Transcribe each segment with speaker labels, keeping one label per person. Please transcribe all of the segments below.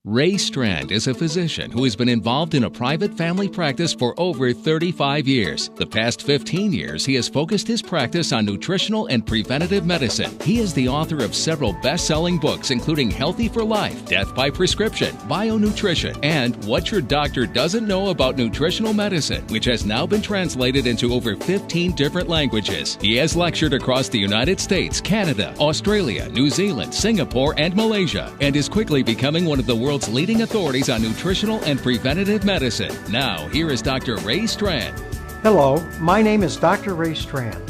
Speaker 1: Ray Strand is a physician who has been involved in a private family practice for over 35 years. The past 15 years, he has focused his practice on nutritional and preventative medicine. He is the author of several best-selling books, including Healthy for Life, Death by Prescription, Bionutrition, and What Your Doctor Doesn't Know About Nutritional Medicine, which has now been translated into over 15 different languages. He has lectured across the United States, Canada, Australia, New Zealand, Singapore, and Malaysia, and is quickly becoming one of the world's leading authorities on nutritional and preventative medicine. Now, here is Dr. Ray Strand.
Speaker 2: Hello, my name is Dr. Ray Strand.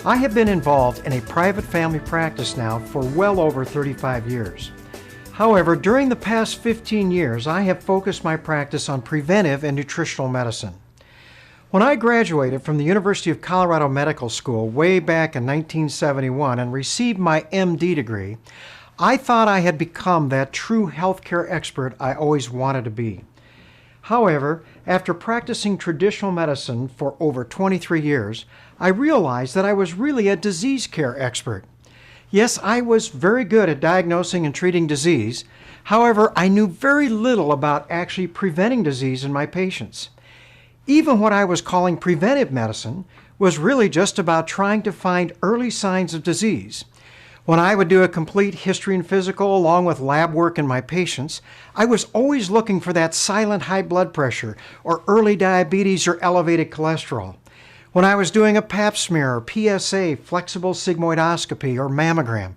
Speaker 2: I have been involved in a private family practice now for well over 35 years. However, during the past 15 years, I have focused my practice on preventive and nutritional medicine. When I graduated from the University of Colorado Medical School way back in 1971 and received my MD degree, I thought I had become that true healthcare expert I always wanted to be. However, after practicing traditional medicine for over 23 years, I realized that I was really a disease care expert. Yes, I was very good at diagnosing and treating disease. However, I knew very little about actually preventing disease in my patients. Even what I was calling preventive medicine was really just about trying to find early signs of disease. When I would do a complete history and physical along with lab work in my patients, I was always looking for that silent high blood pressure or early diabetes or elevated cholesterol. When I was doing a pap smear or PSA, flexible sigmoidoscopy or mammogram,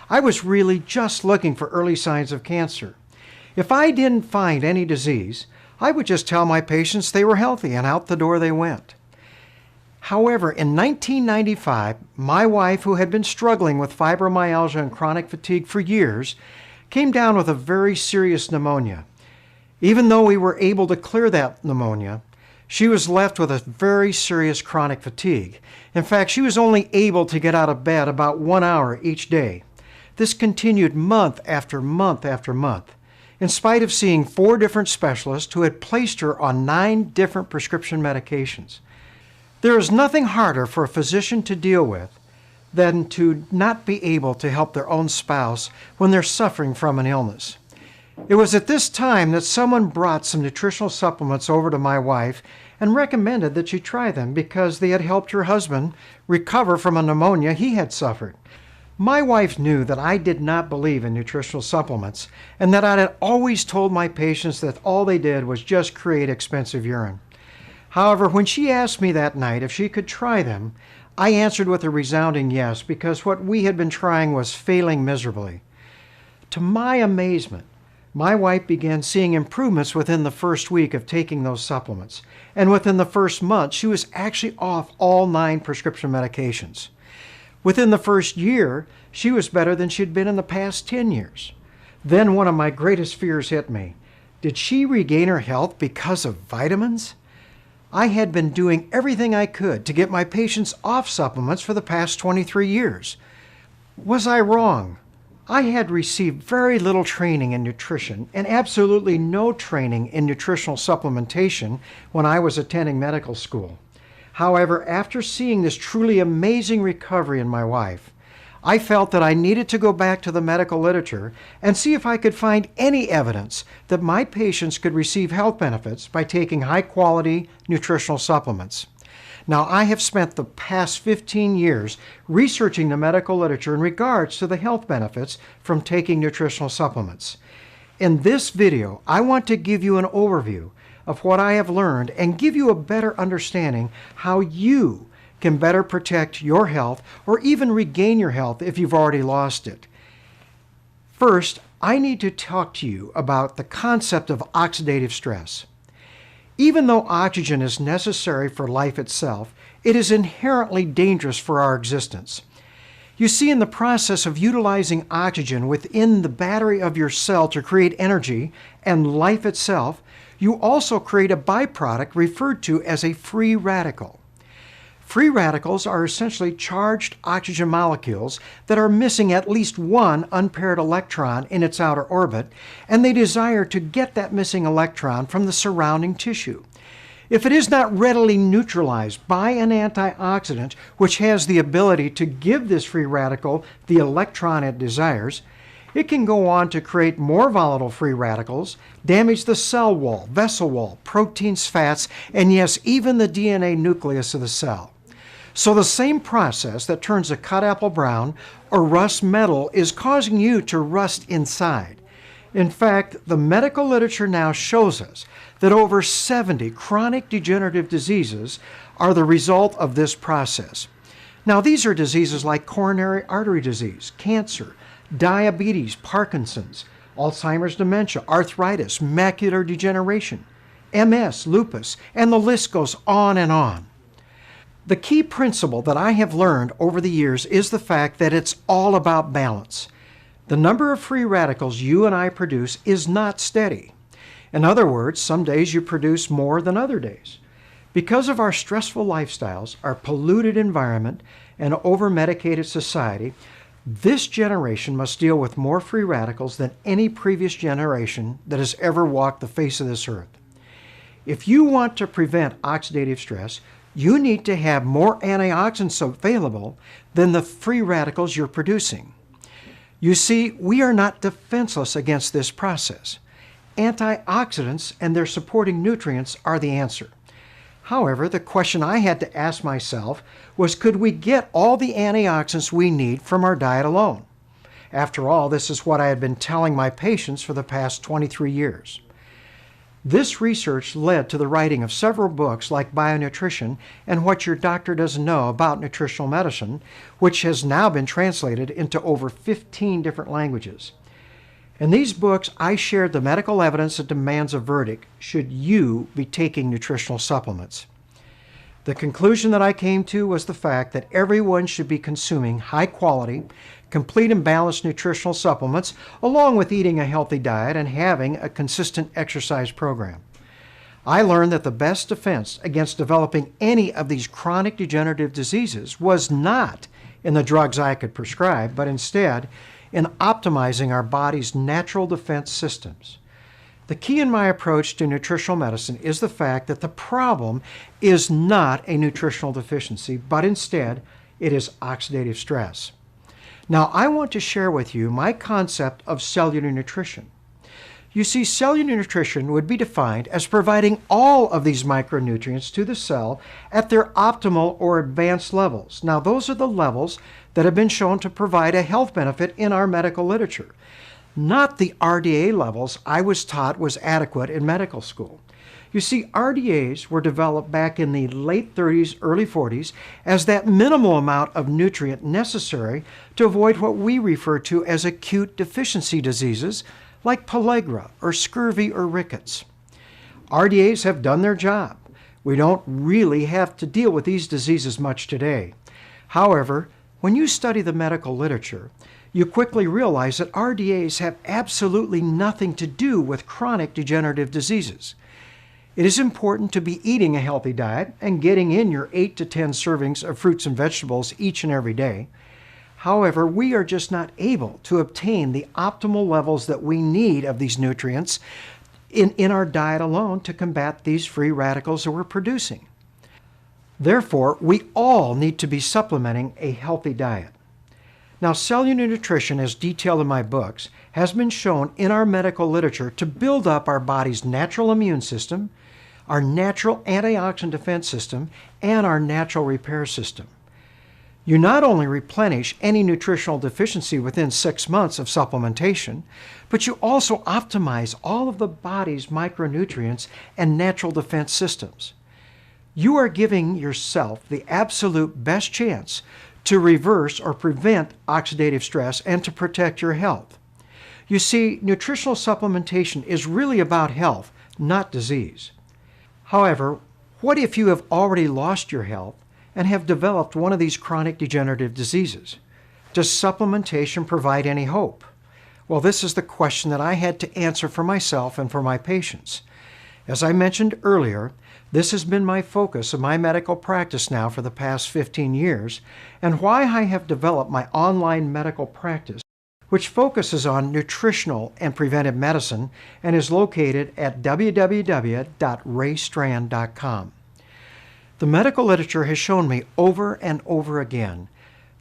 Speaker 2: I was really just looking for early signs of cancer. If I didn't find any disease, I would just tell my patients they were healthy and out the door they went. However, in 1995, my wife, who had been struggling with fibromyalgia and chronic fatigue for years, came down with a very serious pneumonia. Even though we were able to clear that pneumonia, she was left with a very serious chronic fatigue. In fact, she was only able to get out of bed about 1 hour each day. This continued month after month after month, in spite of seeing 4 different specialists who had placed her on 9 different prescription medications. There is nothing harder for a physician to deal with than to not be able to help their own spouse when they're suffering from an illness. It was at this time that someone brought some nutritional supplements over to my wife and recommended that she try them because they had helped her husband recover from a pneumonia he had suffered. My wife knew that I did not believe in nutritional supplements and that I had always told my patients that all they did was just create expensive urine. However, when she asked me that night if she could try them, I answered with a resounding yes because what we had been trying was failing miserably. To my amazement, my wife began seeing improvements within the first week of taking those supplements, and within the first month, she was actually off all 9 prescription medications. Within the first year, she was better than she'd been in the past 10 years. Then one of my greatest fears hit me. Did she regain her health because of vitamins? I had been doing everything I could to get my patients off supplements for the past 23 years. Was I wrong? I had received very little training in nutrition and absolutely no training in nutritional supplementation when I was attending medical school. However, after seeing this truly amazing recovery in my wife, I felt that I needed to go back to the medical literature and see if I could find any evidence that my patients could receive health benefits by taking high-quality nutritional supplements. Now, I have spent the past 15 years researching the medical literature in regards to the health benefits from taking nutritional supplements. In this video, I want to give you an overview of what I have learned and give you a better understanding how you can better protect your health or even regain your health if you've already lost it. First, I need to talk to you about the concept of oxidative stress. Even though oxygen is necessary for life itself, it is inherently dangerous for our existence. You see, in the process of utilizing oxygen within the battery of your cell to create energy and life itself, you also create a byproduct referred to as a free radical. Free radicals are essentially charged oxygen molecules that are missing at least one unpaired electron in its outer orbit, and they desire to get that missing electron from the surrounding tissue. If it is not readily neutralized by an antioxidant, which has the ability to give this free radical the electron it desires, It can go on to create more volatile free radicals, damage the cell wall, vessel wall, proteins, fats, and yes, even the DNA nucleus of the cell. So the same process that turns a cut apple brown or rust metal is causing you to rust inside. In fact, the medical literature now shows us that over 70 chronic degenerative diseases are the result of this process. Now, these are diseases like coronary artery disease, cancer, diabetes, Parkinson's, Alzheimer's dementia, arthritis, macular degeneration, MS, lupus, and the list goes on and on. The key principle that I have learned over the years is the fact that it's all about balance. The number of free radicals you and I produce is not steady. In other words, some days you produce more than other days. Because of our stressful lifestyles, our polluted environment, and over-medicated society, this generation must deal with more free radicals than any previous generation that has ever walked the face of this earth. If you want to prevent oxidative stress, you need to have more antioxidants available than the free radicals you're producing. You see, we are not defenseless against this process. Antioxidants and their supporting nutrients are the answer. However, the question I had to ask myself was, could we get all the antioxidants we need from our diet alone? After all, this is what I had been telling my patients for the past 23 years. This research led to the writing of several books like Bionutrition and What Your Doctor Doesn't Know About Nutritional Medicine, which has now been translated into over 15 different languages. In these books, I shared the medical evidence that demands a verdict should you be taking nutritional supplements. The conclusion that I came to was the fact that everyone should be consuming high-quality, complete and balanced nutritional supplements along with eating a healthy diet and having a consistent exercise program. I learned that the best defense against developing any of these chronic degenerative diseases was not in the drugs I could prescribe, but instead in optimizing our body's natural defense systems. The key in my approach to nutritional medicine is the fact that the problem is not a nutritional deficiency, but instead it is oxidative stress. Now, I want to share with you my concept of cellular nutrition. You see, cellular nutrition would be defined as providing all of these micronutrients to the cell at their optimal or advanced levels. Now, those are the levels that have been shown to provide a health benefit in our medical literature, not the RDA levels I was taught was adequate in medical school. You see, RDAs were developed back in the late 30s, early 40s as that minimal amount of nutrient necessary to avoid what we refer to as acute deficiency diseases like pellagra or scurvy or rickets. RDAs have done their job. We don't really have to deal with these diseases much today. However, when you study the medical literature, you quickly realize that RDAs have absolutely nothing to do with chronic degenerative diseases. It is important to be eating a healthy diet and getting in your 8 to 10 servings of fruits and vegetables each and every day. However, we are just not able to obtain the optimal levels that we need of these nutrients in our diet alone to combat these free radicals that we're producing. Therefore, we all need to be supplementing a healthy diet. Now, cellular nutrition, as detailed in my books, has been shown in our medical literature to build up our body's natural immune system, our natural antioxidant defense system, and our natural repair system. You not only replenish any nutritional deficiency within 6 months of supplementation, but you also optimize all of the body's micronutrients and natural defense systems. You are giving yourself the absolute best chance to reverse or prevent oxidative stress and to protect your health. You see, nutritional supplementation is really about health, not disease. However, what if you have already lost your health and have developed one of these chronic degenerative diseases? Does supplementation provide any hope? Well, this is the question that I had to answer for myself and for my patients. As I mentioned earlier, this has been my focus of my medical practice now for the past 15 years, and why I have developed my online medical practice, which focuses on nutritional and preventive medicine and is located at www.raystrand.com. The medical literature has shown me over and over again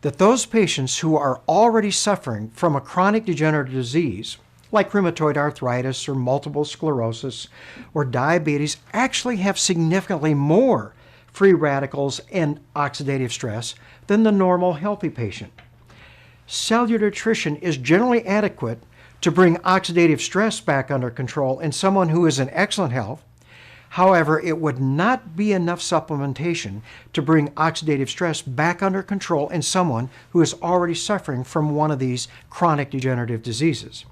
Speaker 2: that those patients who are already suffering from a chronic degenerative disease, like rheumatoid arthritis or multiple sclerosis or diabetes, actually have significantly more free radicals and oxidative stress than the normal healthy patient. Cellular nutrition is generally adequate to bring oxidative stress back under control in someone who is in excellent health. However, it would not be enough supplementation to bring oxidative stress back under control in someone who is already suffering from one of these chronic degenerative diseases.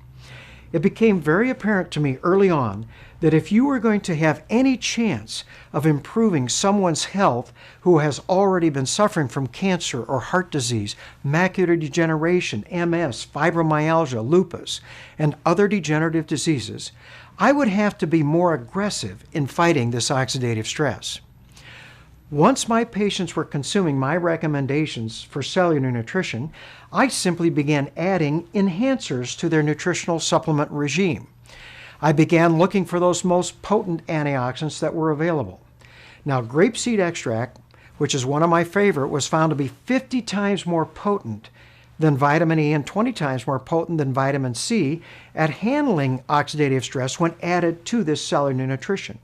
Speaker 2: It became very apparent to me early on that if you were going to have any chance of improving someone's health who has already been suffering from cancer or heart disease, macular degeneration, MS, fibromyalgia, lupus, and other degenerative diseases, I would have to be more aggressive in fighting this oxidative stress. Once my patients were consuming my recommendations for cellular nutrition, I simply began adding enhancers to their nutritional supplement regime. I began looking for those most potent antioxidants that were available. Now, grapeseed extract, which is one of my favorite, was found to be 50 times more potent than vitamin E and 20 times more potent than vitamin C at handling oxidative stress when added to this cellular nutrition.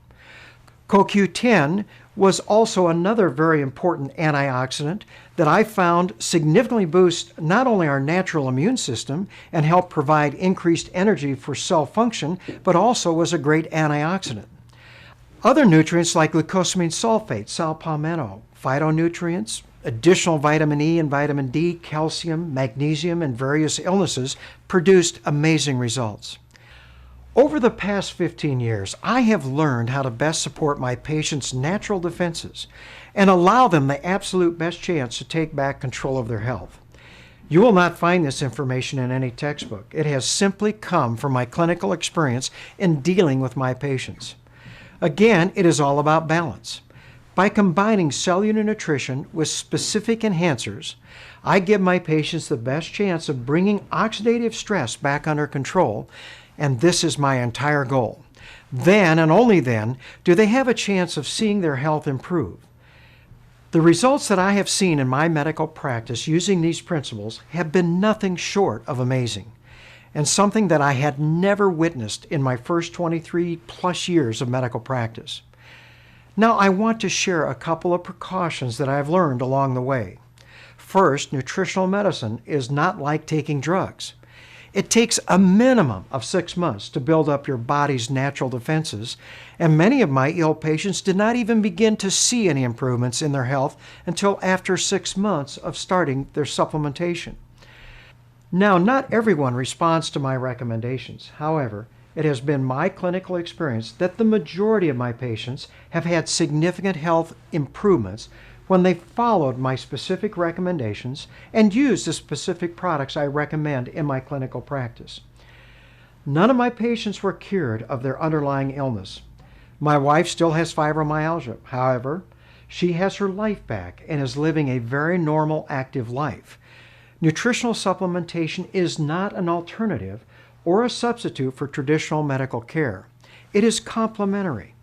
Speaker 2: CoQ10 was also another very important antioxidant that I found significantly boosts not only our natural immune system and help provide increased energy for cell function, but also was a great antioxidant. Other nutrients like glucosamine sulfate, sal palmetto, phytonutrients, additional vitamin E and vitamin D, calcium, magnesium, and various illnesses produced amazing results. Over the past 15 years, I have learned how to best support my patients' natural defenses and allow them the absolute best chance to take back control of their health. You will not find this information in any textbook. It has simply come from my clinical experience in dealing with my patients. Again, it is all about balance. By combining cellular nutrition with specific enhancers, I give my patients the best chance of bringing oxidative stress back under control, and this is my entire goal. Then, and only then, do they have a chance of seeing their health improve. The results that I have seen in my medical practice using these principles have been nothing short of amazing, and something that I had never witnessed in my first 23 plus years of medical practice. Now, I want to share a couple of precautions that I've learned along the way. First, nutritional medicine is not like taking drugs. It takes a minimum of 6 months to build up your body's natural defenses, and many of my ill patients did not even begin to see any improvements in their health until after 6 months of starting their supplementation. Now, not everyone responds to my recommendations. However, it has been my clinical experience that the majority of my patients have had significant health improvements when they followed my specific recommendations and used the specific products I recommend in my clinical practice. None of my patients were cured of their underlying illness. My wife still has fibromyalgia. However, she has her life back and is living a very normal, active life. Nutritional supplementation is not an alternative or a substitute for traditional medical care. It is complementary.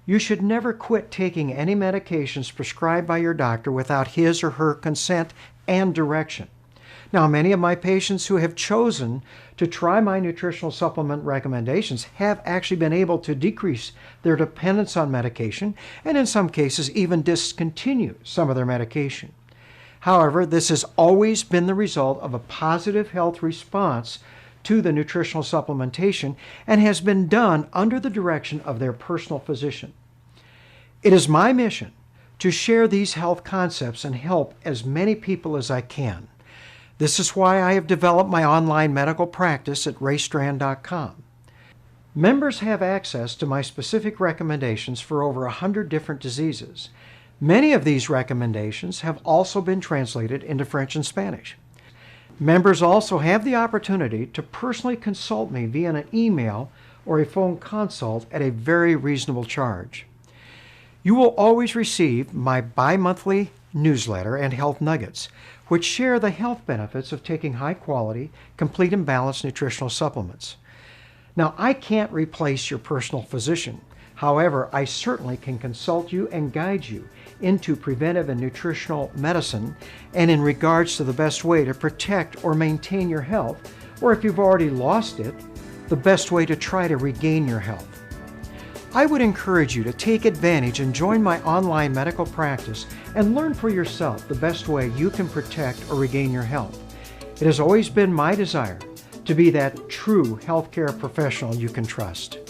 Speaker 2: You should never quit taking any medications prescribed by your doctor without his or her consent and direction. Now, many of my patients who have chosen to try my nutritional supplement recommendations have actually been able to decrease their dependence on medication and in some cases even discontinue some of their medication. However, this has always been the result of a positive health response to the nutritional supplementation and has been done under the direction of their personal physician. It is my mission to share these health concepts and help as many people as I can. This is why I have developed my online medical practice at raystrand.com. Members have access to my specific recommendations for over 100 different diseases. Many of these recommendations have also been translated into French and Spanish. Members also have the opportunity to personally consult me via an email or a phone consult at a very reasonable charge. You will always receive my bi-monthly newsletter and health nuggets, which share the health benefits of taking high-quality, complete and balanced nutritional supplements. Now, I can't replace your personal physician, However, I certainly can consult you and guide you into preventive and nutritional medicine and in regards to the best way to protect or maintain your health, or if you've already lost it, the best way to try to regain your health. I would encourage you to take advantage and join my online medical practice and learn for yourself the best way you can protect or regain your health. It has always been my desire to be that true healthcare professional you can trust.